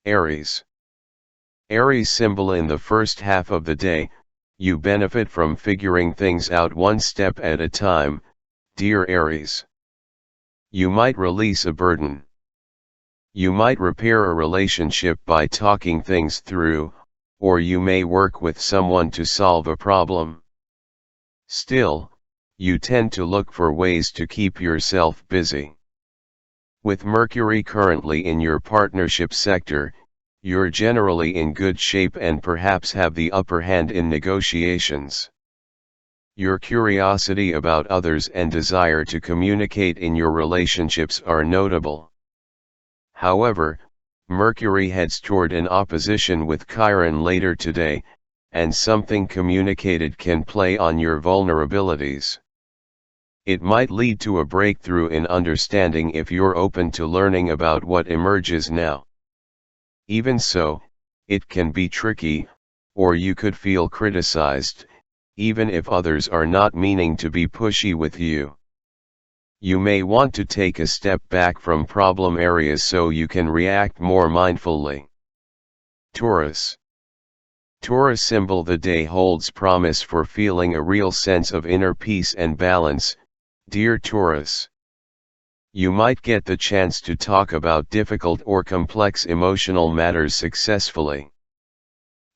Aries. Aries symbol. In the first half of the day, you benefit from figuring things out one step at a time, dear Aries. You might release a burden. You might repair a relationship by talking things through, or you may work with someone to solve a problem. Still, you tend to look for ways to keep yourself busy. With Mercury currently in your partnership sector, you're generally in good shape and perhaps have the upper hand in negotiations. Your curiosity about others and desire to communicate in your relationships are notable. However, Mercury heads toward an opposition with Chiron later today, and something communicated can play on your vulnerabilities. It might lead to a breakthrough in understanding if you're open to learning about what emerges now. Even so, it can be tricky, or you could feel criticized, even if others are not meaning to be pushy with you. You may want to take a step back from problem areas so you can react more mindfully. Taurus. Taurus symbol. The day holds promise for feeling a real sense of inner peace and balance, dear Taurus. You might get the chance to talk about difficult or complex emotional matters successfully.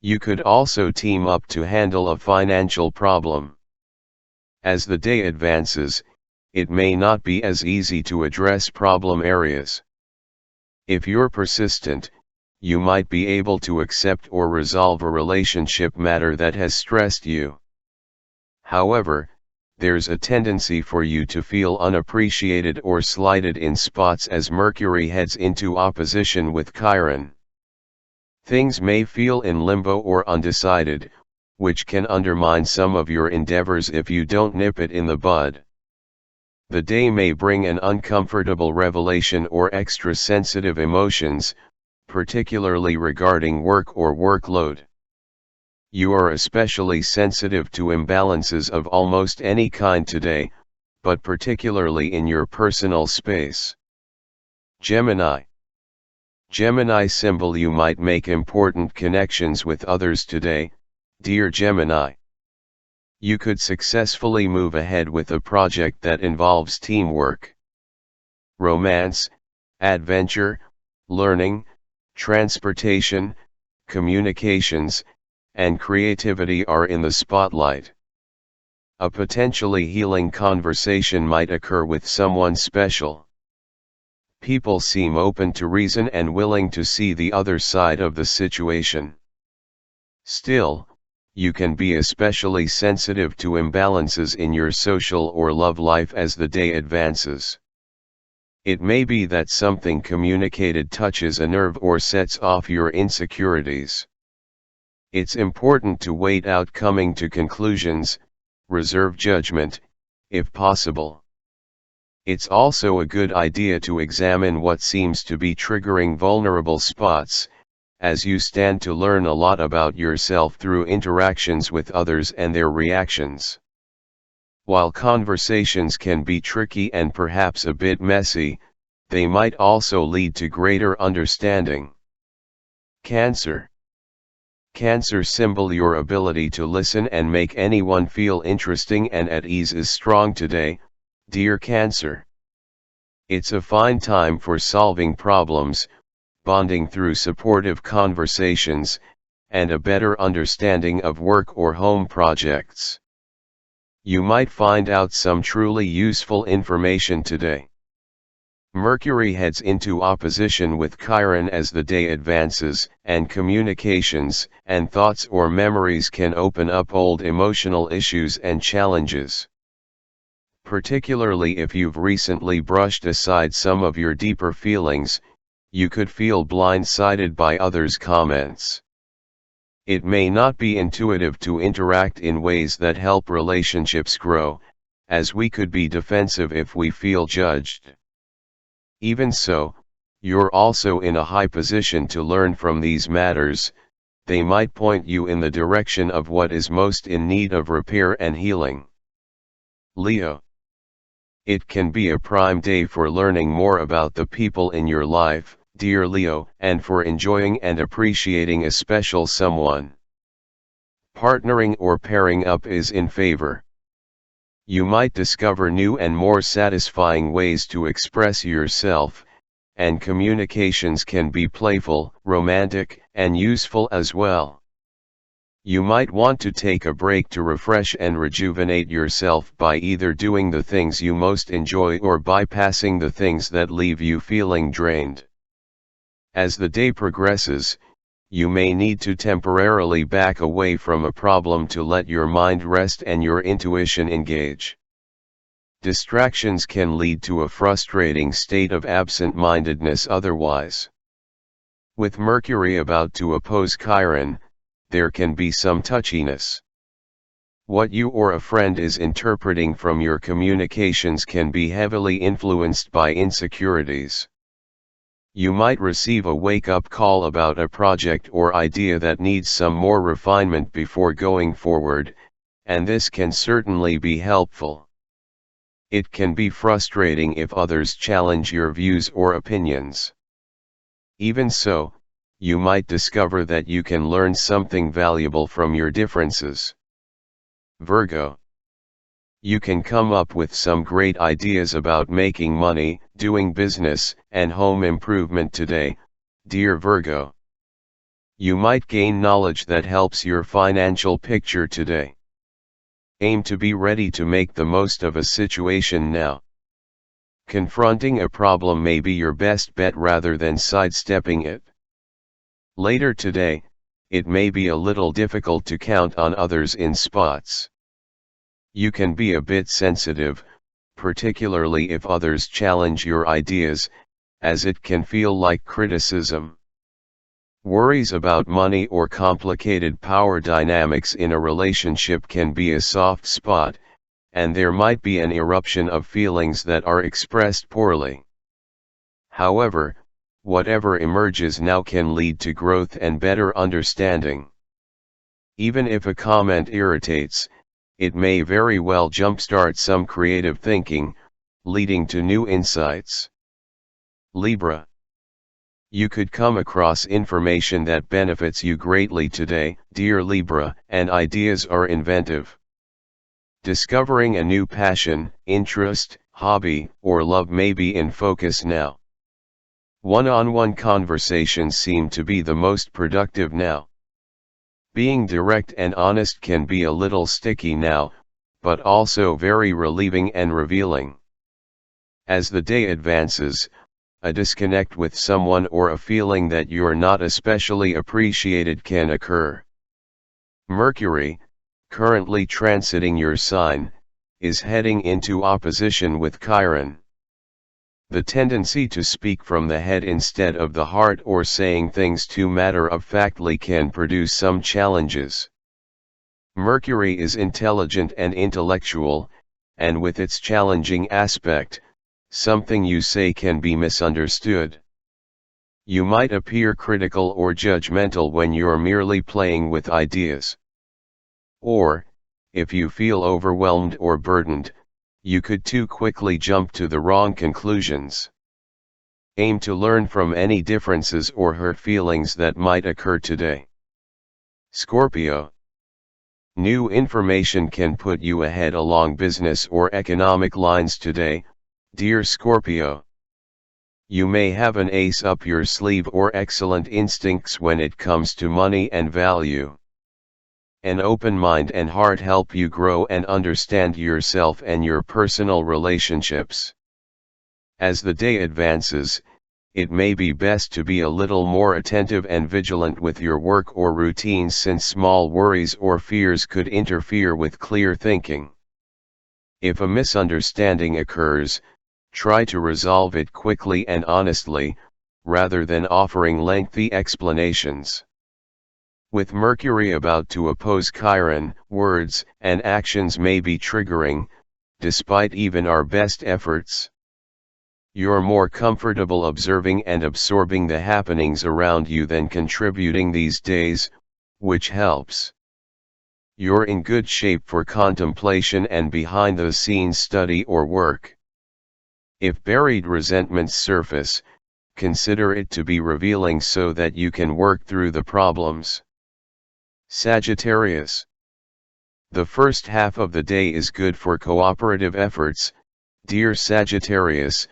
You could also team up to handle a financial problem. As the day advances, it may not be as easy to address problem areas. If you're persistent, you might be able to accept or resolve a relationship matter that has stressed you. However, there's a tendency for you to feel unappreciated or slighted in spots as Mercury heads into opposition with Chiron. Things may feel in limbo or undecided, which can undermine some of your endeavors if you don't nip it in the bud. The day may bring an uncomfortable revelation or extra sensitive emotions, particularly regarding work or workload. You are especially sensitive to imbalances of almost any kind today, but particularly in your personal space. Gemini. Gemini symbol. You might make important connections with others today, dear Gemini. You could successfully move ahead with a project that involves teamwork. Romance, adventure, learning, transportation, communications, and creativity are in the spotlight. A potentially healing conversation might occur with someone special. People seem open to reason and willing to see the other side of the situation. Still, you can be especially sensitive to imbalances in your social or love life as the day advances. It may be that something communicated touches a nerve or sets off your insecurities. It's important to wait out coming to conclusions, reserve judgment, if possible. It's also a good idea to examine what seems to be triggering vulnerable spots, as you stand to learn a lot about yourself through interactions with others and their reactions. While conversations can be tricky and perhaps a bit messy, they might also lead to greater understanding. Cancer. Cancer symbol. Your ability to listen and make anyone feel interesting and at ease is strong today, dear Cancer. It's a fine time for solving problems, bonding through supportive conversations, and a better understanding of work or home projects. You might find out some truly useful information today. Mercury heads into opposition with Chiron as the day advances, and communications and thoughts or memories can open up old emotional issues and challenges. Particularly if you've recently brushed aside some of your deeper feelings, you could feel blindsided by others' comments. It may not be intuitive to interact in ways that help relationships grow, as we could be defensive if we feel judged. Even so, you're also in a high position to learn from these matters. They might point you in the direction of what is most in need of repair and healing. Leo. It can be a prime day for learning more about the people in your life, dear Leo, and for enjoying and appreciating a special someone. Partnering or pairing up is in favor. You might discover new and more satisfying ways to express yourself, and communications can be playful, romantic, and useful as well. You might want to take a break to refresh and rejuvenate yourself by either doing the things you most enjoy or bypassing the things that leave you feeling drained. As the day progresses, you may need to temporarily back away from a problem to let your mind rest and your intuition engage. Distractions can lead to a frustrating state of absent-mindedness otherwise. With Mercury about to oppose Chiron, there can be some touchiness. What you or a friend is interpreting from your communications can be heavily influenced by insecurities. You might receive a wake-up call about a project or idea that needs some more refinement before going forward, and this can certainly be helpful. It can be frustrating if others challenge your views or opinions. Even so, you might discover that you can learn something valuable from your differences. Virgo. You can come up with some great ideas about making money, doing business, and home improvement today, dear Virgo. You might gain knowledge that helps your financial picture today. Aim to be ready to make the most of a situation now. Confronting a problem may be your best bet rather than sidestepping it. Later today, it may be a little difficult to count on others in spots. You can be a bit sensitive, particularly if others challenge your ideas, as it can feel like criticism. Worries about money or complicated power dynamics in a relationship can be a soft spot, and there might be an eruption of feelings that are expressed poorly. However, whatever emerges now can lead to growth and better understanding. Even if a comment irritates, it may very well jumpstart some creative thinking, leading to new insights. Libra. You could come across information that benefits you greatly today, dear Libra, and ideas are inventive. Discovering a new passion, interest, hobby, or love may be in focus now. One-on-one conversations seem to be the most productive now. Being direct and honest can be a little sticky now, but also very relieving and revealing. As the day advances, a disconnect with someone or a feeling that you're not especially appreciated can occur. Mercury, currently transiting your sign, is heading into opposition with Chiron. The tendency to speak from the head instead of the heart or saying things too matter-of-factly can produce some challenges. Mercury is intelligent and intellectual, and with its challenging aspect, something you say can be misunderstood. You might appear critical or judgmental when you're merely playing with ideas. Or, if you feel overwhelmed or burdened, you could too quickly jump to the wrong conclusions. Aim to learn from any differences or hurt feelings that might occur today. Scorpio. New information can put you ahead along business or economic lines today, dear Scorpio. You may have an ace up your sleeve or excellent instincts when it comes to money and value. An open mind and heart help you grow and understand yourself and your personal relationships. As the day advances, it may be best to be a little more attentive and vigilant with your work or routines since small worries or fears could interfere with clear thinking. If a misunderstanding occurs, try to resolve it quickly and honestly, rather than offering lengthy explanations. With Mercury about to oppose Chiron, words and actions may be triggering, despite even our best efforts. You're more comfortable observing and absorbing the happenings around you than contributing these days, which helps. You're in good shape for contemplation and behind-the-scenes study or work. If buried resentments surface, consider it to be revealing so that you can work through the problems. Sagittarius. The first half of the day is good for cooperative efforts, dear Sagittarius,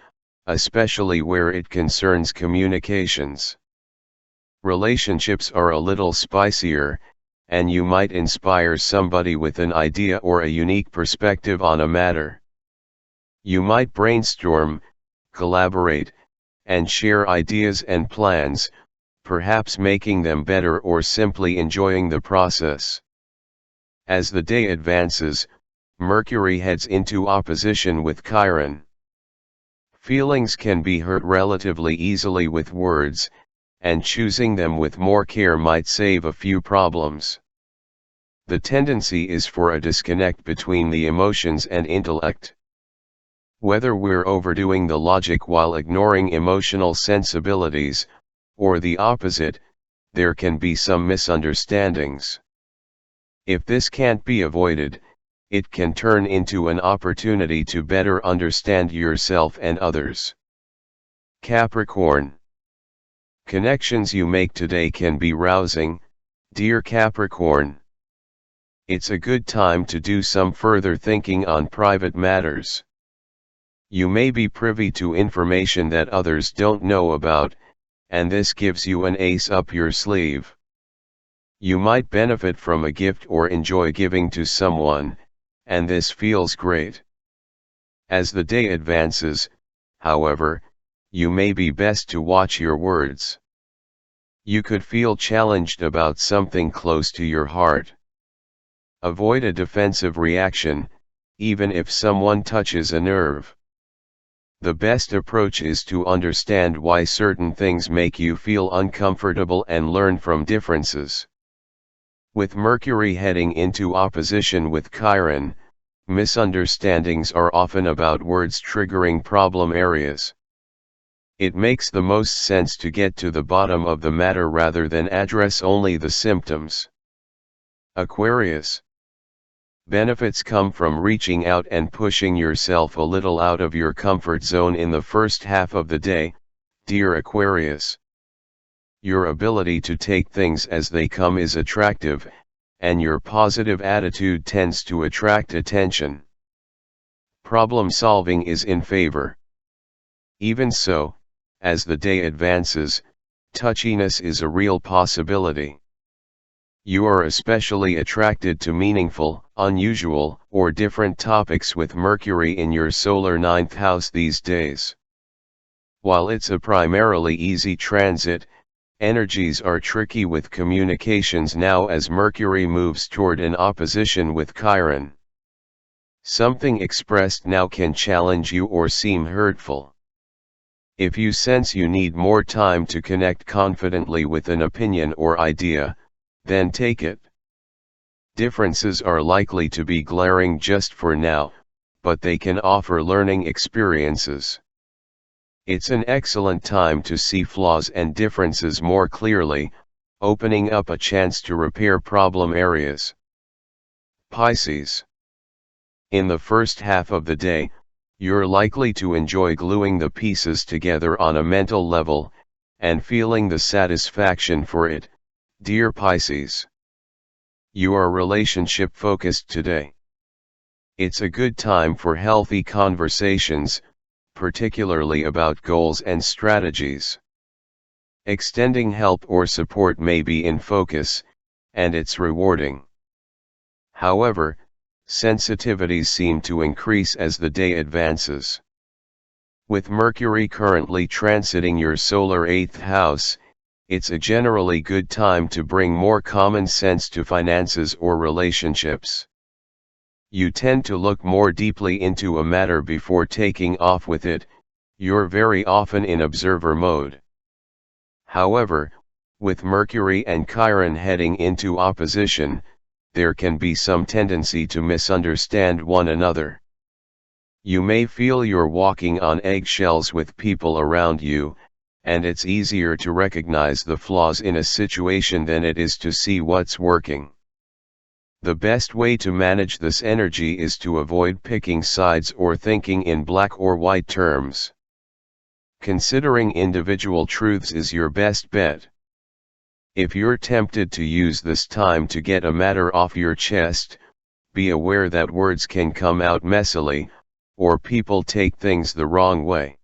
especially where it concerns communications. Relationships are a little spicier, and you might inspire somebody with an idea or a unique perspective on a matter. You might brainstorm, collaborate, and share ideas and plans, perhaps making them better or simply enjoying the process. As the day advances, Mercury heads into opposition with Chiron. Feelings can be hurt relatively easily with words, and choosing them with more care might save a few problems. The tendency is for a disconnect between the emotions and intellect. Whether we're overdoing the logic while ignoring emotional sensibilities, or the opposite, there can be some misunderstandings. If this can't be avoided, it can turn into an opportunity to better understand yourself and others. Capricorn. Connections you make today can be rousing, dear Capricorn. It's a good time to do some further thinking on private matters. You may be privy to information that others don't know about, and this gives you an ace up your sleeve. You might benefit from a gift or enjoy giving to someone, and this feels great. As the day advances, however, you may be best to watch your words. You could feel challenged about something close to your heart. Avoid a defensive reaction, even if someone touches a nerve. The best approach is to understand why certain things make you feel uncomfortable and learn from differences. With Mercury heading into opposition with Chiron, misunderstandings are often about words triggering problem areas. It makes the most sense to get to the bottom of the matter rather than address only the symptoms. Aquarius. Benefits come from reaching out and pushing yourself a little out of your comfort zone in the first half of the day, dear Aquarius. Your ability to take things as they come is attractive, and your positive attitude tends to attract attention. Problem solving is in favor. Even so, as the day advances, touchiness is a real possibility. You are especially attracted to meaningful, unusual, or different topics with Mercury in your solar 9th house these days. While it's a primarily easy transit, energies are tricky with communications now as Mercury moves toward an opposition with Chiron. Something expressed now can challenge you or seem hurtful. If you sense you need more time to connect confidently with an opinion or idea, then take it. Differences are likely to be glaring just for now, but they can offer learning experiences. It's an excellent time to see flaws and differences more clearly, opening up a chance to repair problem areas. Pisces. In the first half of the day, you're likely to enjoy gluing the pieces together on a mental level, and feeling the satisfaction for it, dear Pisces. You are relationship focused today. It's a good time for healthy conversations, particularly about goals and strategies. Extending help or support may be in focus, and it's rewarding. However, sensitivities seem to increase as the day advances. With Mercury currently transiting your solar 8th house, it's a generally good time to bring more common sense to finances or relationships. You tend to look more deeply into a matter before taking off with it, you're very often in observer mode. However, with Mercury and Chiron heading into opposition, there can be some tendency to misunderstand one another. You may feel you're walking on eggshells with people around you, and it's easier to recognize the flaws in a situation than it is to see what's working. The best way to manage this energy is to avoid picking sides or thinking in black or white terms. Considering individual truths is your best bet. If you're tempted to use this time to get a matter off your chest, be aware that words can come out messily, or people take things the wrong way.